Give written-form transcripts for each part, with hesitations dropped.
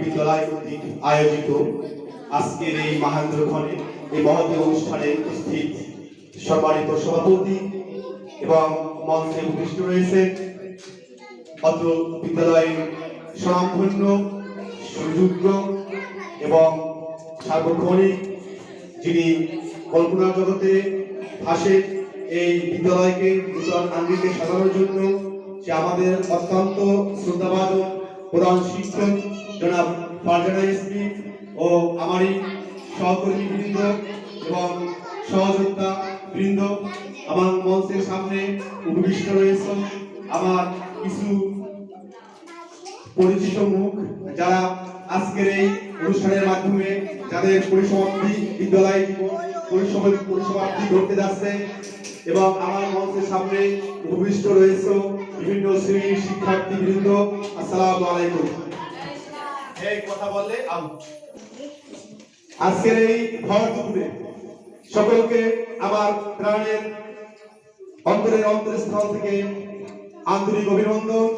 বিদ্যালয় কর্তৃক আয়োজিত আজকের এই মহেন্দ্রক্ষণে এই মহতী অনুষ্ঠানে উপস্থিত সম্মানিত সভাপতি এবং মঞ্চে উপস্থিত রয়েছে অত্র বিদ্যালয়ের স্বনামধন্য সুযোগ্য এবং সার্বক্ষণিক যিনি কল্পনা জগতে ভাসে এই বিদ্যালয়কে নূতন আঙ্গিকে সাজানোর জন্য সে আমাদের অত্যন্ত শ্রদ্ধাভাজন প্রধান শিক্ষক জনাব ফারজানা এসপি ও আমারই সহকর্মী বৃন্দ এবং সহযোদ্ধা বৃন্দ আমার মঞ্চের সামনে উপবিষ্ট রয়েছে আমার কিছু পরিচিত মুখ যারা আজকের এই অনুষ্ঠানের মাধ্যমে যাদের পরিসমাপ্তি বিদ্যালয় পরিসমাপ্তি ঘটতে যাচ্ছে এবং আমার মঞ্চের সামনে উপবিষ্ট রয়েছে বিভিন্ন শ্রেণীর শিক্ষার্থী বৃন্দ। আসসালামু আলাইকুম। এই কথা বললে আজকের এই ভর দুপুরে সকলকে আমার প্রাণের অন্তরস্থল থেকে আন্তরিক অভিনন্দন,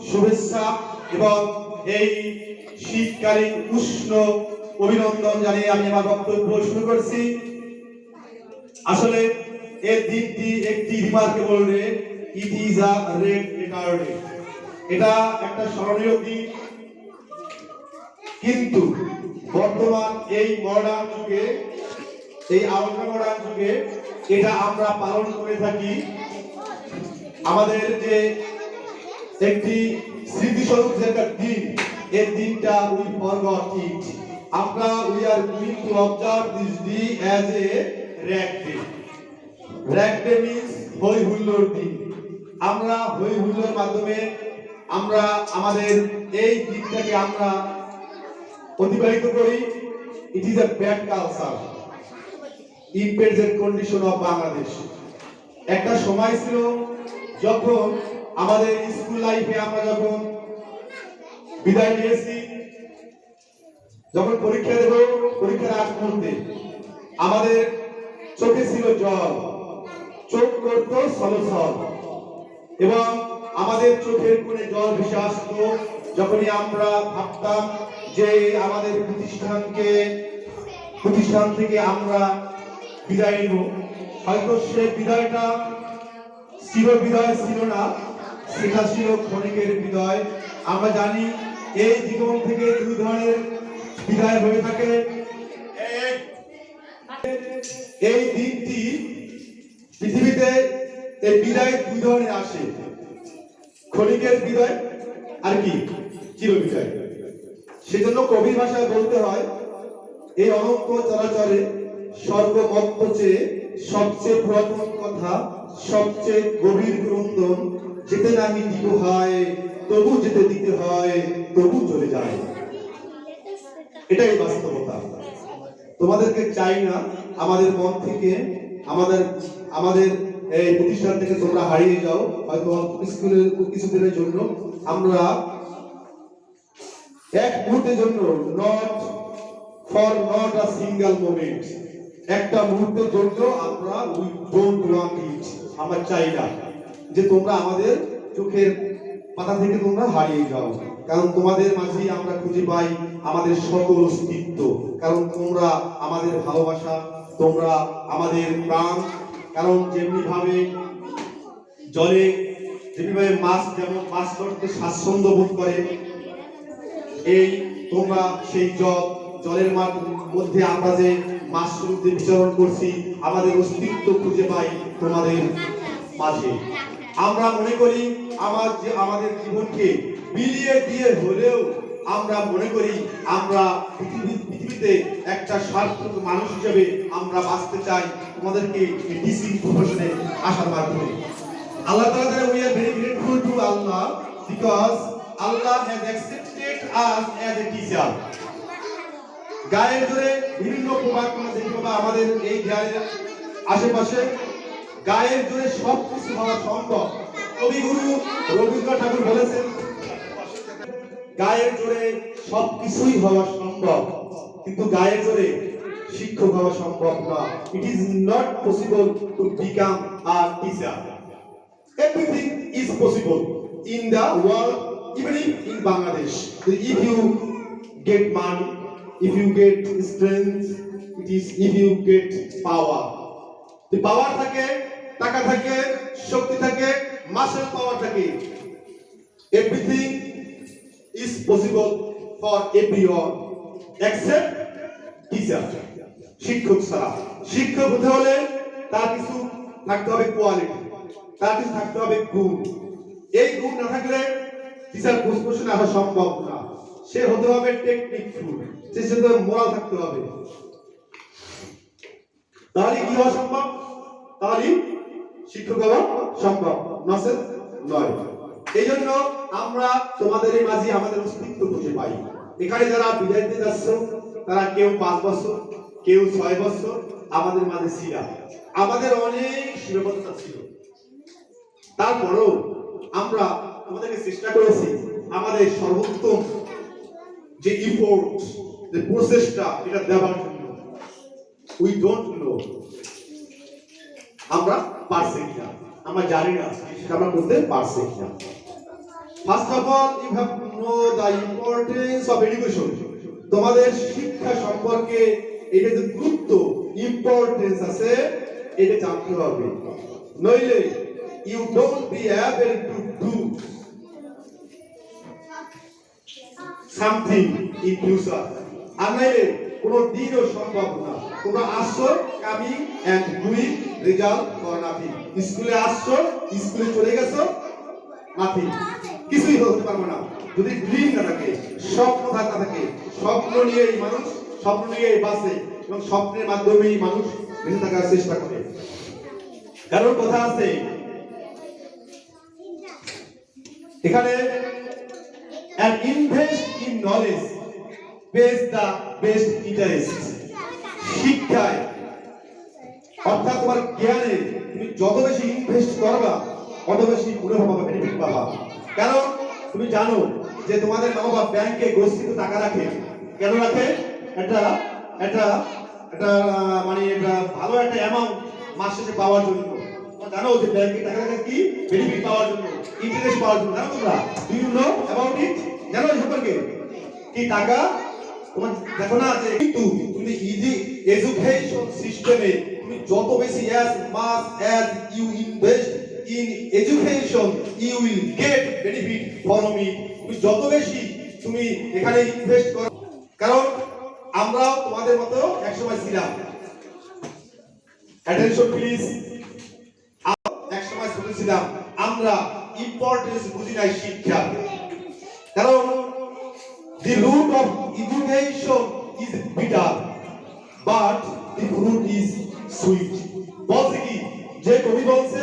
শুভেচ্ছা এবং এই শীতকালীন উষ্ণ অভিনন্দন জানিয়ে আমি আমার বক্তব্য শুরু করছি। আসলে এই দিনটি একটি remarkable day, it is a red letter day. এটা একটা স্মরণীয় দিন, কিন্তু বর্তমান এই মডার্ন যুগে, এই আলট্রা মডার্ন যুগে এটা আমরা পালন করে থাকি আমাদের যে একটি স্মৃতিস্বরূপ যে একটা দিন, এই দিনটা উই ফরগট ইট। আমরা we are going to observe this day as a rag day. Rag day means হই হুল্লোড় দিন। আমরা হই হুল্লোড়ের মাধ্যমে আমরা আমাদের এই দিনটাকে আমরা অতিবাহিত করি। It is a bad culture in present condition of Bangladesh. একটা সময় ছিল যখন আমাদের স্কুল লাইফে আমরা যখন বিদায় নিয়েছি, যখন পরীক্ষা দেব, পরীক্ষার আগ মুহূর্তে আমাদের চোখে ছিল জল, চোখ করতো ছলছল এবং আমাদের চোখের কোণে জল ভেসে আসতো যখনই আমরা ভাবতাম যে আমাদের প্রতিষ্ঠান থেকে আমরা বিদায় নিব। হয়তো সে বিদায়টা চির বিদায় ছিল না, সেটা ছিল ক্ষণিকের বিদায়। আমরা জানি এই জীবন থেকে দুই ধরনের বিদায় হয়ে থাকে। এই দিনটি পৃথিবীতে এই বিদায় দুই ধরনের আসে, ক্ষণিকের বিদায় আর কি চির বিদায়। সেজন্য কবির ভাষায় বলতে হয়, এই অনন্ত চরাচরে স্বর্গমত্ত চেয়ে সবচেয়ে পুরাতন কথা, সবচেয়ে গভীর ক্রন্দন, যেতে নামি দিব হয় তবু যেতে দিতে হয়, তবু চলে যায়। এটাই বাস্তবতা। তোমাদেরকে চাই না আমাদের মন থেকে, আমাদের এই প্রতিষ্ঠান থেকে তোমরা হারিয়ে যাও হয়তো স্কুলের কিছুদিনের জন্য। আমরা এক মুহূর্তের জন্য, নট আ সিঙ্গেল মোমেন্ট, একটা মুহূর্তের জন্য আমরা উই ডোন্ট ওয়ান্ট ইট, আমরা চাই না যে তোমরা আমাদের চোখের পাতা থেকে তোমরা হারিয়ে যাও। কারণ তোমাদের মাঝেই আমরা খুঁজে পাই আমাদের সকল অস্তিত্ব। কারণ তোমরা আমাদের ভালোবাসা, তোমরা আমাদের প্রাণ। কারণ যেমনি ভাবে জলে, যেমনিভাবে মাছ যেমন মাছ ধরতে স্বাচ্ছন্দ্য বোধ করে, এই তোমরা সেই জলের মধ্যে আমরা যে মাছ সমুদ্রে বিচরণ করছি, আমাদের অস্তিত্ব খুঁজে পাই তোমাদের মাঝে। আমরা মনে করি আমাদের জীবনকে বিলিয়ে দিয়ে হলেও আমরা মনে করি আমরা পৃথিবীতে একটা সার্থক মানুষ হিসেবে আমরা বাঁচতে চাই তোমাদেরকে টিচিং প্রফেশনে আসার মাধ্যমে। আল্লাহ তাআলা we are very grateful to Allah because Allah has accepted us as a teacher. গায়ের জোরে বিভিন্ন প্রভাব দেখতে পাবা আমাদের এই গায়ের আশেপাশে। গায়ের জোরে সবকিছু হওয়া সম্ভব। কবিগুরু রবীন্দ্রনাথ ঠাকুর বলেছেন, গায়ের জোরে সবকিছুই হওয়া সম্ভব, কিন্তু গায়ের জোরে শিক্ষক হওয়া সম্ভব না। It is not possible to become a teacher. Everything is possible in the world, even in Bangladesh. If you get money, if you get strength, it is if you get power. The power থাকে, টাকা থাকে, শক্তি থাকে, muscle power থাকে. Everything is possible for everyone except teacher. শিক্ষক ছাড়া। শিক্ষক হতে হলে তার কিছু থাকতে হবে কোয়ালিটি, তার কিছু থাকতে হবে গুণ। এই গুণ না থাকলে টিচার পোস্টে আসা সম্ভব না। সে হতে হবে টেকনিকফুল, সে সাথে মোরাল থাকতে হবে। তাহলে কি হওয়া সম্ভব? তাহলে শিক্ষক হওয়া সম্ভব, নয়। এই জন্য আমরা তোমাদের এই মাঝে আমাদের অস্তিত্ব খুঁজে পাই। এখানে যারা বিদায় দিতে যাচ্ছ তারা কেউ 5 বছর, কেউ 6 বছর আমাদের মাঝে ছিল। আমাদের অনেক সীমাবদ্ধতা ছিল, তারপরেও আমরা আমাদেরকে চেষ্টা করেছি আমাদের সর্বোত্তম যে ইফোর্ট, যে প্রচেষ্টা এটা দেওয়ার জন্য। উই ডোন্ট নো আমরা পারছি কিনা, আমরা জানি না সেটা আমরা করতে পারছি কিনা। First of all you have to know the importance of education. তোমাদের শিক্ষা সম্পর্কে এটা যে গুরুত্ব, ইম্পর্টেন্স আছে এটা জানতে হবে, নইলে you don't be able to do something in future. আর নইলে কোনো দিনও সম্ভব না। তোমরা আসছো coming and doing, result for nothing. স্কুলে আসছো, স্কুলে চলে গেছো, নাথিং, কিছুই হতে পারবে না যদি ড্রিম না থাকে, স্বপ্ন না থাকে। স্বপ্ন নিয়েই মানুষ, স্বপ্ন নিয়েই বাঁচে এবং স্বপ্নের মাধ্যমেই মানুষ বেঁচে থাকার চেষ্টা করে। কারণ কথা আছে এখানে, and invest in knowledge pays the best interest. শিক্ষায় অর্থাৎ তোমার জ্ঞানে তুমি যত বেশি ইনভেস্ট করবা তত বেশি মুনাফা পাবা, বেনিফিট পাবা। কারণ তুমি জানো যে তোমাদের মা বাবা ব্যাংকে গচ্ছিত টাকা রাখে। কেন রাখে? এটা মানে এটা ভালো একটা অ্যামাউন্ট মাস শেষে পাওয়ার জন্য। তোমরা জানো যে ব্যাংকে টাকা রাখে কি? বেনিফিট পাওয়ার জন্য, ইন্টারেস্ট পাওয়ার জন্য। জানো তোমরা? Do you know about it? জানো এই সম্পর্কে কি? টাকা তোমার দেখো না যে কিন্তু তুমি ইজি এডুকেশন সিস্টেমে তুমি যত বেশি as much as you invest in education you will get benefit from it. তুমি যত বেশি তুমি এখানে ইনভেস্ট করো, কারণ আমরা তোমাদের মতো একসময় ছিলাম। Attention please. একসময় ছিলাম আমরা ইম্পর্টেন্স বুঝি নাই শিক্ষা। কারণ the root of education is bitter but the fruit is sweet. বলছে কি? যে কবি বলছে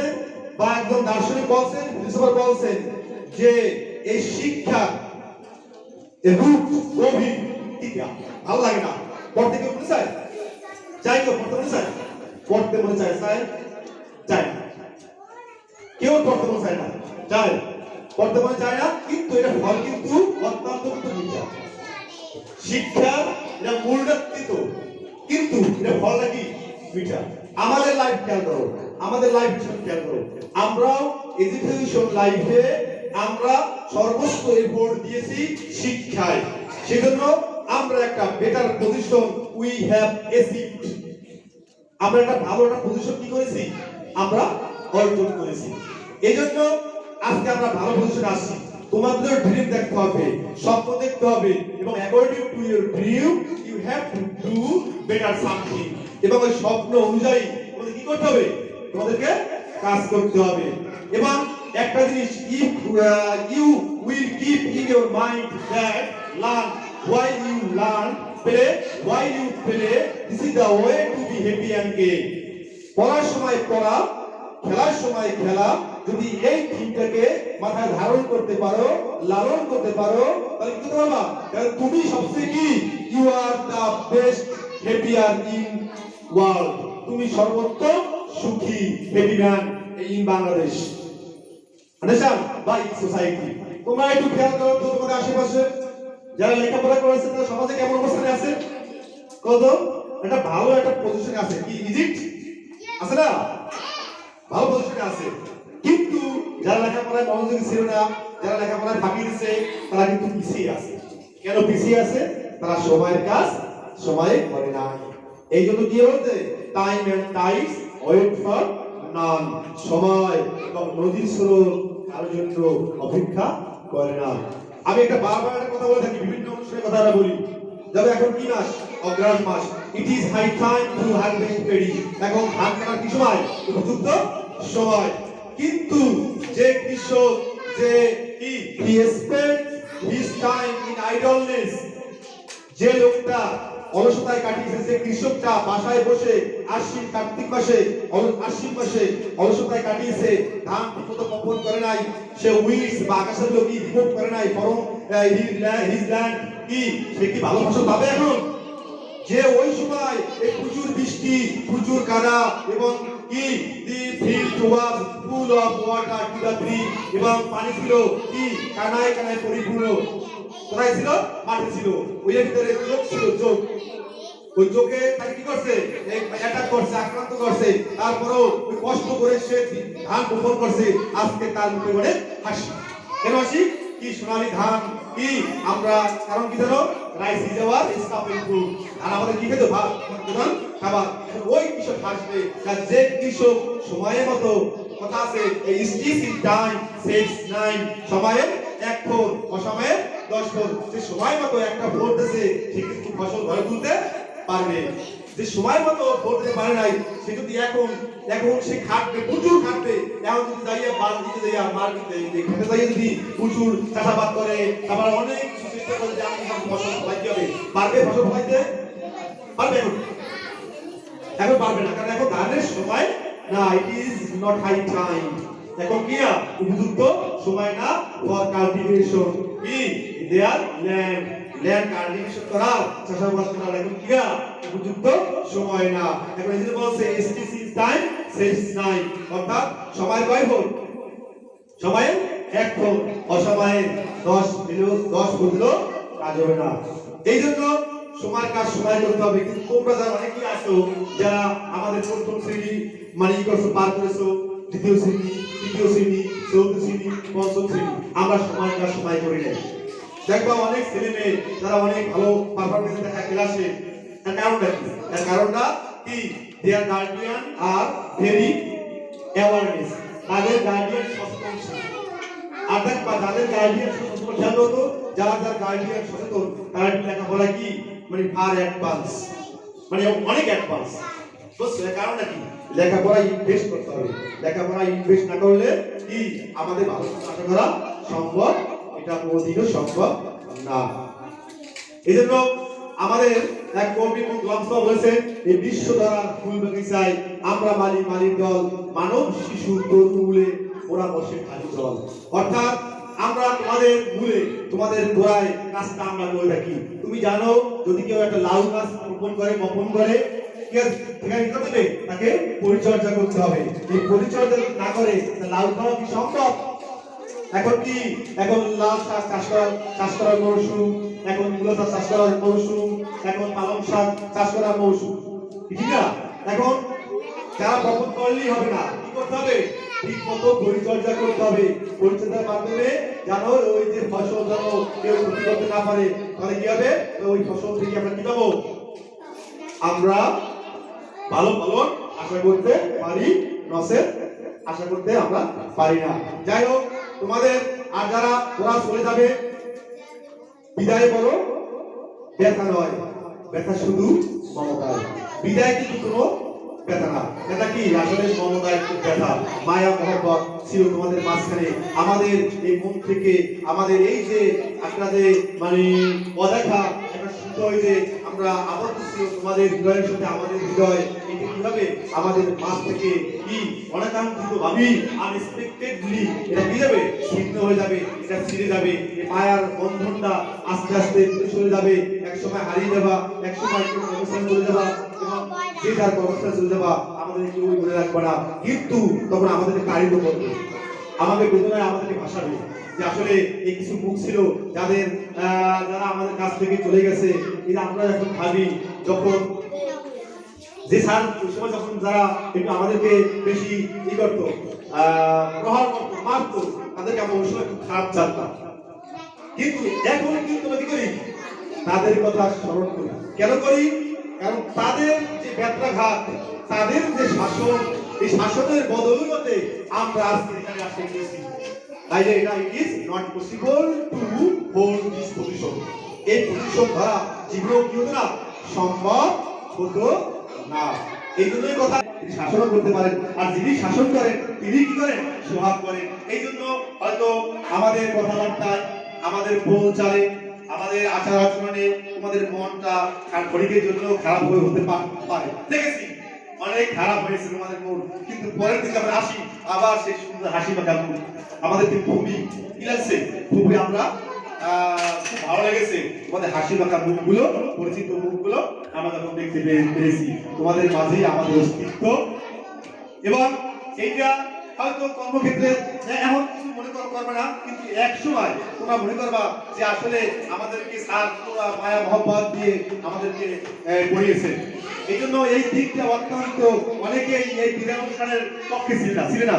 বা একজন দার্শনিক বলছেন, ফিলোসোফার বলছেন যে এই শিক্ষা রুট গভীর, তিতা, ভালো লাগে না। পড়তে কেউ মনে চায়? চাই কেউ পড়তে মনে চায়? পড়তে মনে চায়? চায় না। কেউ পড়তে মনে চায় না, চায় পড়তে মনে চায় না, কিন্তু এটা ফল কিন্তু অত্যন্ত মিঠা। শিক্ষা এটা মূলনীতি, কিন্তু এটা ফল নাকি মিঠা। আমাদের লাইফ খেয়াল করো, আমাদের লাইফ খেয়াল করো। আমরাও এডুকেশন লাইফে আমরা সর্বোচ্চ এফোর্ট দিয়েছি শিক্ষায়। সেজন্য আমরা একটা better position we have achieved. আমরা একটা ভালো একটা পজিশন কি করেছি? আমরা অর্জন করেছি। এজন্য আজকে আমরা ভালো পজিশনে আসছি। তোমাদের ড্রিম দেখতে হবে, স্বপ্ন দেখতে হবে, এবং according to your dream you have to do better something. এবং ওই স্বপ্ন অনুযায়ী তোমাদের কি করতে হবে? তোমাদেরকে কাজ করতে হবে। এবং একটা জিনিস, if you will keep in your mind that learn while you learn, play while you play, this is the way to be happy and gay. পড়ার সময় পড়া, খেলার সময় খেলা, যদি এই থিমটাকে মাথায় ধারণ করতে পারো, লালন করতে পারো, তাহলে কি করতে পারবা? কারণ তুমি সবচেয়ে কি? You are the best happier in world. তুমি সর্বোত্তম সুখী happy man in Bangladesh, understand, বা ইন সোসাইটি। তোমরা একটু খেয়াল করো তো তোমাদের আশেপাশে যারা লেখাপড়া করেছে তারা সমাজে কেমন অবস্থানে আছে? কত একটা ভালো একটা পজিশনে আছে। কি ইজিপ্ট আছে না? ভালো পজিশনে আছে। কিন্তু যারা লেখাপড়ায় মনোযোগী ছিল না, যারা লেখাপড়ায় ফাঁকি দিচ্ছে, তারা কিন্তু পিছিয়ে আছে। কেন পিছিয়ে আছে? তারা সময়ের কাজ সময়ে করে না। এই জন্য কি বলতে, time and times wait for none, সময় এবং নদীর স্রোত কারোর জন্য অপেক্ষা করে না। আমি একটা বারবার একটা কথা বলে থাকি, বিভিন্ন অনুষ্ঠানে কথাটা বলি। তবে এখন কি মাস? অগ্রহায়ণ মাস। It is high time to harvest paddy. এখন ধান কাটার কি সময়? উপযুক্ত সময়। কিন্তু যে কৃষক, যে কি he spend his time in idleness, যে লোকটা অলসতায় কাটিয়েছে, যে কৃষকটা বাসায় বসে আশ্বিন কার্তিক মাসে আশ্বিন মাসে অলসতায় কাটিয়েছে, ধান ঠিকমতো বপন করে নাই, সে উইন্ডস বা আকাশের লোক রিপোর্ট করে নাই, বরং হিজ ল্যান্ড কি সে কি ভালো ফসল পাবে এখন? যে ওই সময় এই প্রচুর বৃষ্টি, প্রচুর কাদা এবং কি the field was full of water to the bring, এবং পানি ছিল কি কানায় কানায় পরিপূর্ণ। কোথায় ছিল? মাঠে ছিল। ওই ভিতরে চোখ ছিল, চোখ। ওই চোখে তাকে কি করছে? অ্যাটাক করছে, আক্রান্ত করছে। তারপরেও ওই কষ্ট করে সে ধান বপন করছে। আজকে তার মুখে বলে হাসি। কেন হাসি? কি সোনালী ধান কি আমরা, কারণ কি জানো? Rice is our staple food. আর আমাদের কি খেতে? ভাত, প্রধান খাবার। ওই কৃষক হাসবে যে কৃষক সময়ের মতো, কথা আছে এই stitch in time saves nine, সময়ে এক ফোর, অসময়ে 10 ফোর। যে সময় মতো একটা ভোট দিয়েছে সে কিন্তু ফসল ঘরে তুলতে পারবে। যে সময় মতো ভোট দিতে পারে নাই সে যদি এখন সে খাটবে, প্রচুর খাটবে। এখন যদি যাইয়া বালতিতে যাইয়া মার্কেটে খেতে যাইয়া যদি প্রচুর চাষাবাদ করে, তারপর অনেক কিছু চেষ্টা করে যে আমি ফসল ফলাইতে হবে, পারবে ফসল ফলাইতে? পারবে এখন? এখন পারবে না, কারণ এখন ধানের সময় না। It is not high time. এখন কি উপযুক্ত সময় না ফর কাল্টিভেশন কি দেয়ার ল্যান্ড, ল্যান্ড কাল্টিভেশন করার, চাষাবাদ করার এখন কি উপযুক্ত সময় না। এখন এই যে বলছে এসটিসি টাইম সেভস নাইন, অর্থাৎ সময় কয় ভোট? সময়ে এক ভোট, অসময়ে 10 দিলেও কাজ হবে না। এই জন্য সময়ের কাজ সময় করতে হবে। কিন্তু তোমরা যারা অনেকেই আছো যারা আমাদের প্রথম শ্রেণী মানে কি করছো, পার করেছো, দ্বিতীয় শ্রেণী, তৃতীয় শ্রেণী, চতুর্থ শ্রেণী, পঞ্চম শ্রেণী, আমরা সময়ের কাজ সময় করি না। দেখবা অনেক ছেলে মেয়ে যারা অনেক ভালো পারফরমেন্স দেখা ক্লাসে, এর কারণটা কি? এর কারণটা কি? দেয়ার গার্ডিয়ান আর ভেরি অ্যাওয়ারনেস, তাদের গার্ডিয়ান সচেতন ছিল। আর দেখবা যাদের গার্ডিয়ান সচেতন জানো তো, যারা গার্ডিয়ান সচেতন তারা লেখাপড়া কি মানে ফার অ্যাডভান্স, মানে অনেক অ্যাডভান্স। বুঝছো? এর কারণটা কি? লেখাপড়া ইনভেস্ট করতে হবে। লেখাপড়া ইনভেস্ট না করলে কি আমাদের ভালো আশা করা সম্ভব? এটা কোনোদিনও সম্ভব না। এই জন্য আমাদের এক কবি গ্রন্থ বলেছেন, এই বিশ্ব দ্বারা ফুল বাগিচায় আমরা মালির দল, মানব শিশু তরুণে ওরা বসে খালি জল। অর্থাৎ আমরা তোমাদের মূলে, তোমাদের গোড়ায় কাজটা আমরা করে রাখি। তুমি জানো যদি কেউ একটা লাউ গাছ বপন করে তাকে পরিচর্যা করতে হবে। এই পরিচর্যা না করে লাউ খাওয়া কি সম্ভব? এখন কি? এখন লাল শাক চাষ করার মৌসুম, এখন মূলা চাষ করার মৌসুম, এখন পালং শাক চাষ করার মৌসুম, ঠিক না? এখন যারা বপন করলেই হবে না, কি করতে হবে? ঠিক মতো পরিচর্যা করতে হবে। পরিচর্যার মাধ্যমে জানো ওই যে ফসল যেন কেউ ক্ষতি করতে না পারে, তাহলে কি হবে? ওই ফসল থেকে আমরা কি পাবো? আমরা ভালো ফলন আশা করতে পারি, নসের আশা করতে আমরা পারি না। যাই হোক, তোমাদের আর যারা ওরা চলে যাবে, বিদায় বলো ব্যথা নয়, ব্যথা শুধু মমতায়। বিদায় কিন্তু কোনো ব্যথা না, ব্যথা কি আসলে মমতায় ব্যথা, মায়া মহব্বত ছিল তোমাদের মাঝখানে। আমাদের এই মন থেকে আমাদের এই যে আপনাদের মানে অদেখা একটা সুন্দর যে আমরা আবদ্ধ ছিল তোমাদের হৃদয়ের সাথে, আমাদের হৃদয় এটা কিভাবে আমাদের মাঝ থেকে কি অনাকাঙ্ক্ষিত ভাবি আনএক্সপেক্টেডলি এটা কি যাবে? ছিন্ন হয়ে যাবে, এটা ছিঁড়ে যাবে। এই মায়ার বন্ধনটা আস্তে আস্তে চলে যাবে, এক সময় হারিয়ে যাবা, এক সময় কোনো অবস্থান চলে যাবা, এবং যে যার অবস্থায় চলে যাবা, আমাদের কেউ মনে রাখবে না। কিন্তু তখন আমাদেরকে তাড়িত করবে, আমাদের বেদনায় আমাদেরকে ভাসাবে যে আসলে এই কিছু মুখ ছিল যাদের যারা আমাদের কাছ থেকে চলে গেছে। এটা আমরা যখন ভাবি, যখন যে স্যার ওই সময় যখন যারা একটু আমাদেরকে বেশি ই করতো, প্রহার করতো, মারতো, তাদেরকে আমরা ওই সময় খুব খারাপ জানতাম। কিন্তু এখন কিন্তু আমরা কি করি? তাদের কথা স্মরণ করি। কেন করি? কারণ তাদের যে ব্যত্রাঘাত, তাদের যে শাসন, এই শাসনের বদৌলতে আমরা আজকে এখানে আসতে পেরেছি। তাই এটা ইট is not possible to hold this position. এই পজিশন ধরা জীবনেও কি হতো না, সম্ভব হতো না। এই জন্যই কথা, তিনি শাসন করতে পারেন, আর যিনি শাসন করেন তিনি কি করেন, সোহাগ করেন। এই জন্য হয়তো আমাদের কথাবার্তায়, আমাদের বল চালে, আমাদের আচার আচরণে তোমাদের মনটা ক্ষণিকের জন্য খারাপ হয়ে হতে পারে। দেখেছি অনেক খারাপ হয়েছে তোমাদের মন, কিন্তু পরের দিকে আমরা আসি আবার সেই সুন্দর হাসি মাখা মুখ। আমাদেরকে খুবই কি লাগছে, খুবই আমরা খুব ভালো লেগেছে তোমাদের হাসি মাখা মুখগুলো, পরিচিত মুখগুলো আমরা যখন দেখতে পেরেছি। তোমাদের মাঝেই আমাদের অস্তিত্ব। এবং এইটা হয়তো কর্মক্ষেত্রে এমন কিছু মনে করবে না, কিন্তু এক সময় তোমরা মনে করবা যে আসলে আমাদেরকে স্যার মায়া মহব্বত দিয়ে আমাদেরকে পড়িয়েছে। এই জন্য এই দিকটা অত্যন্ত অনেকেই এই বিদায় অনুষ্ঠানের পক্ষে ছিল না।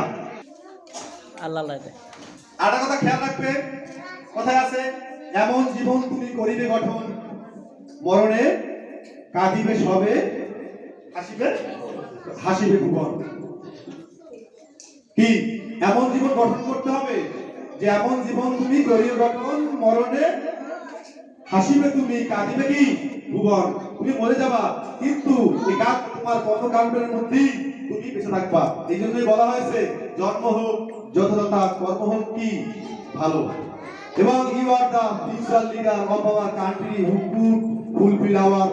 আল্লাহ আর একটা কথা খেয়াল রাখবে, কথায় আছে, এমন জীবন তুমি করিবে গঠন, মরণে কাঁদিবে সবে, হাসিবে ভুবন। কি এমন জীবন গঠন করতে হবে যে এমন জীবন তুমি করিবে গঠন, মরণে হাসিবে তুমি, কাঁদিবে কি ভুবন। তুমি মরে যাবা, কিন্তু একা তোমার কর্মকাণ্ডের মধ্যেই তুমি বেঁচে থাকবা। এই জন্যই বলা হয়েছে জন্ম হোক যথাযথা, কর্ম হোক কি ভালো। এবং you are the future leader of our country who could fulfil our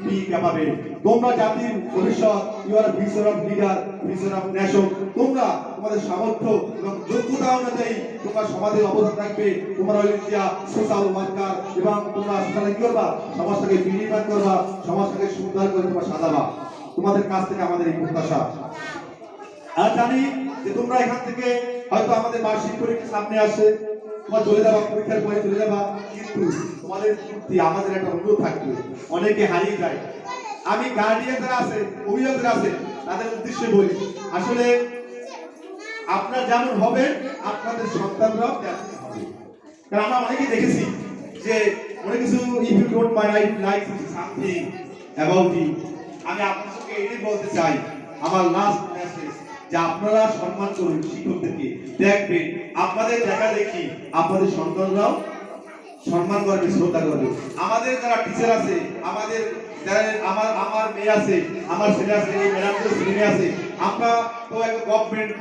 be capable. তোমরা জাতির ভবিষ্যৎ, you are future of leader, future of nation. তোমরা তোমাদের সামর্থ্য এবং যোগ্যতা অনুযায়ী তোমরা সমাজের অবদান রাখবে। তোমরা হইয়া সোশ্যাল ওয়ার্কার, এবং তোমরা সোশ্যালে কি করবা, সমাজটাকে বিনির্মাণ করবা, সমাজটাকে সুন্দর করে তোমরা সাজাবা। তোমাদের কাছ থেকে আমাদের এই প্রত্যাশা। আর জানি যে তোমরা এখান থেকে হয়তো আমাদের বার্ষিক পরীক্ষা সামনে আসে, তোমার চলে যাবা, পরীক্ষার পরে চলে যাবা, কিন্তু তোমাদের প্রতি আমাদের একটা অনুরোধ থাকবে। অনেকে হারিয়ে যায়। আমি গার্ডিয়ান যারা আছে, অভিভাবক যারা আছে, তাদের উদ্দেশ্যে বলি, আসলে আপনার যেমন হবে আপনাদের সন্তানরাও তেমন হবে। কারণ আমরা অনেকেই দেখেছি যে অনেক কিছু, if you don't mind like something about it, আমি আপনাদেরকে এটাই বলতে চাই, আমার লাস্ট মেসেজ, যে আপনারা সম্মান করুন শিক্ষকদেরকে। দেখবেন আপনাদের দেখা দেখি আপনাদের সন্তানরাও সম্মান করবে, শ্রদ্ধা করবে। আমাদের যারা টিচার আছে, আমাদের যারা আমার মেয়ে আছে, আমার ছেলে আছে, এই ম্যাডামদের ছেলে আছে, আমরা তো একটা গভর্নমেন্ট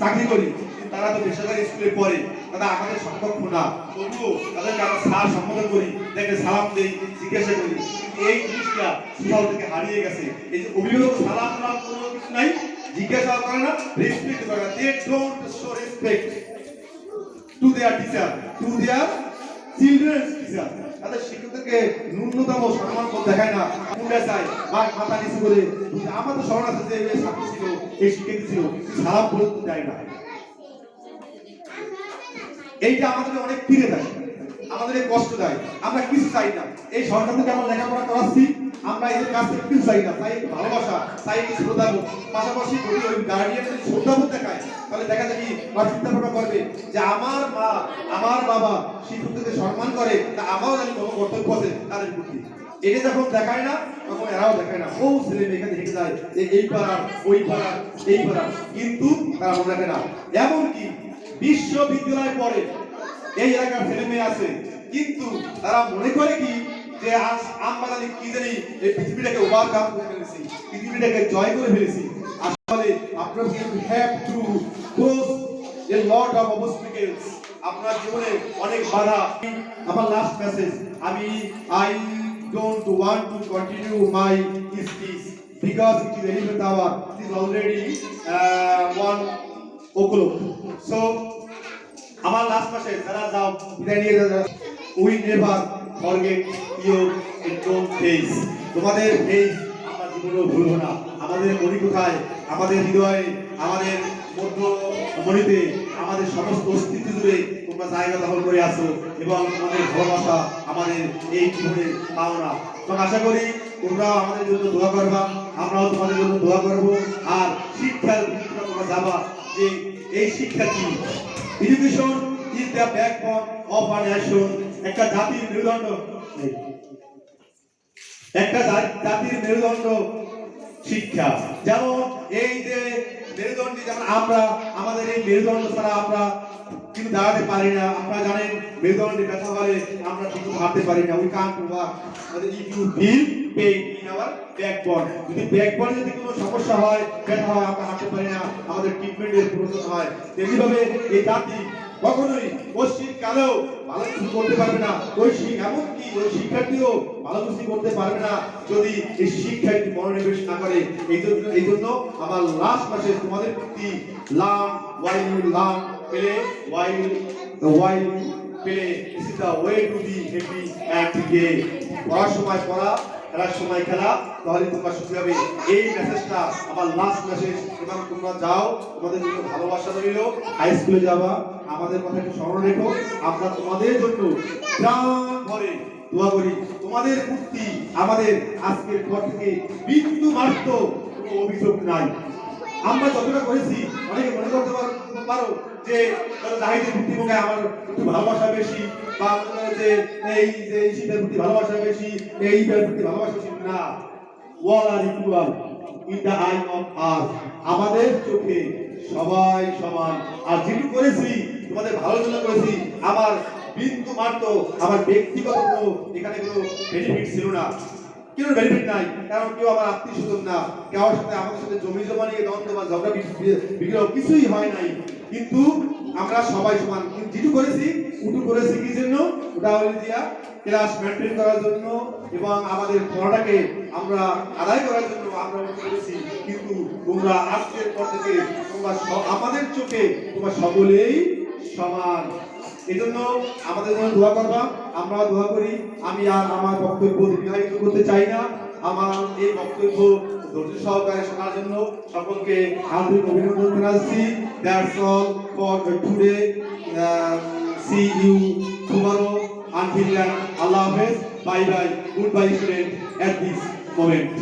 চাকরি করি, তারা তো বেসরকারি স্কুলে পড়ে, তারা আমাদের সম্পর্ক না, তবুও তাদেরকে আমরা স্যার সম্বোধন করি, দেখে সালাম দেই, জিজ্ঞাসা করি। এই জিনিসটা সোশ্যাল থেকে হারিয়ে গেছে। এই যে অভিভাবক সালাম সালাম কোনো কিছু নাই, জিজ্ঞাসা করে না, রেসপেক্ট করে না। They don't show respect to their teacher, to their children's teacher. তাদের শিক্ষকদেরকে ন্যূনতম সম্মান দেখায় না, মুন্ডা চায় বা মাথা নিচু করে। আমার তো স্মরণ আছে যে এই ছাত্র ছিল, এই শিক্ষক ছিল, সালাম পর্যন্ত দেয় না। এইটা আমাদের অনেক ফিরে দেয়, আমাদের কষ্ট দেয়। আমরা কিছু চাই না, এই সরকার থেকে আমরা লেখাপড়া করাচ্ছি, আমরা এদের কাছ থেকে কিছু চাই না, তাই ভালোবাসা, তাই শ্রদ্ধা। পাশাপাশি যদি ওই গার্ডিয়ান যদি শ্রদ্ধাবোধ দেখায়, তাহলে দেখা যায় কি বা চিন্তা ভাবনা করবে যে আমার মা আমার বাবা শিক্ষকদের সম্মান করে, তা আমারও জানি কোনো কর্তব্য আছে তাদের প্রতি। এটা যখন দেখায় না, তখন এরাও দেখায় না। ও ছেলে মেয়ে এখানে হেঁটে যায় যে এই পাড়া ওই পাড়া এই পাড়া, কিন্তু তারা মনে রাখে না। এমনকি বিশ্ববিদ্যালয় পড়ে এই এলাকার ছেলে মেয়ে আছে, কিন্তু তারা মনে করে কি যে আজ আমরা জানি কি জানি এই পৃথিবীটাকে ওভারকাম করে ফেলেছি, পৃথিবীটাকে জয় করে ফেলেছি। আসলে আপনারা have to cross a lot of obstacles. আপনার জীবনে অনেক বাধা। আমার last message, I don't want to continue my speech because it is 11th hour. It is already 1 o'clock. So আমার লাস্ট মাসে যারা যাও বিদায় নিয়ে যারা, we never forget your own face. তোমাদের ফেস আমরা জীবনেও ভুলবো না। আমাদের মনি কোথায়, আমাদের হৃদয়ে, আমাদের মধ্যমণিতে, আমাদের সমস্ত অস্তিত্ব জুড়ে তোমরা জায়গা দখল করে আসো, এবং তোমাদের ভালোবাসা আমাদের এই জীবনের পাওনা। তো আশা করি তোমরা আমাদের জন্য দোয়া করবা, আমরাও তোমাদের জন্য দোয়া করব। আর শিক্ষার ভিত্তিতে তোমরা যাবা যে এই শিক্ষা কি। Education is the backbone of a nation. একটা জাতির মেরুদণ্ড এই, একটা জাতির মেরুদণ্ড শিক্ষা। যেমন এই যে মেরুদণ্ডী, যেমন আমরা আমাদের এই মেরুদণ্ড ছাড়া আমরা কিন্তু দাঁড়াতে পারি না। আপনারা জানেন মেরুদণ্ডে ব্যথা হলে আমরা ঠিক হাঁটতে পারি না। We can't walk if you feel pain in our backbone. যদি ব্যাকবোনে যদি কোনো সমস্যা হয়, ব্যথা হয়, আমরা হাঁটতে পারি না, আমাদের ট্রিটমেন্টের প্রয়োজন হয়। তেমনিভাবে এই জাতি কখনোই পশ্চিম কালেও ভালো কিছু করতে পারবে না। এমনকি ওই শিক্ষার্থীও ভালো কিছু করতে পারবে না যদি এই শিক্ষার্থী মনোনিবেশ না করে। এই জন্য আমার লাস্ট মাসে তোমাদের প্রতি learn while you learn, play while you play, this is the way to be happy and gay. পড়ার সময় পড়া, খেলার সময় খেলা, তাহলে তোমরা সুখী হবে। এই মেসেজটা আমার লাস্ট মেসেজ। এবং তোমরা যাও, তোমাদের জন্য ভালোবাসা রইল। হাই স্কুলে যাবা, আমাদের কথা একটু স্মরণ রেখো। আমরা তোমাদের জন্য প্রাণ ভরে দোয়া করি। তোমাদের প্রতি আমাদের আজকের পর থেকে বিন্দু মাত্র কোনো অভিযোগ নাই। আমরা যতটা করেছি, অনেকে মনে করতে পারো যে জাহিদের প্রতি আমার একটু ভালোবাসা বেশি, বা যে এই যে শীতের প্রতি ভালোবাসা বেশি, এই প্রতি ভালোবাসা বেশি না। All are equal in the eye of us. আমাদের চোখে সবাই সমান। আর যেটুকু করেছি তোমাদের ভালোর জন্য করেছি। আমার বিন্দু মাত্র আমার ব্যক্তিগত কোনো এখানে কোনো বেনিফিট ছিল না। কেউ বেনিফিট নাই, কারণ কেউ আমার আত্মীয় স্বজন না, কেউ সাথে আমাদের সাথে জমি জমা নিয়ে দ্বন্দ্ব বা ঝগড়া বিগ্রহ কিছুই হয় নাই। কিন্তু আমরা সবাই সমান। কিন্তু যেটু করেছি উটু করেছি কি জন্য? ওটা হলো দিয়া ক্লাস মেনটেন করার জন্য এবং আমাদের পড়াটাকে আমরা আদায় করার জন্য আমরা করেছি। কিন্তু তোমরা আজকের পর থেকে তোমরা আমাদের চোখে তোমরা সকলেই সমান। এই জন্য আমাদের জন্য দোয়া করবা, আমরা দোয়া করি। আমি আর আমার বক্তব্য দীর্ঘায়িত করতে চাই না। আমার এই বক্তব্য ধৈর্য সহকারে শোনার জন্য সকলকে আন্তরিক অভিনন্দন জানাচ্ছি। That's all for today. See you tomorrow. Until then, আল্লাহ হাফেজ, bye bye, goodbye student at this moment.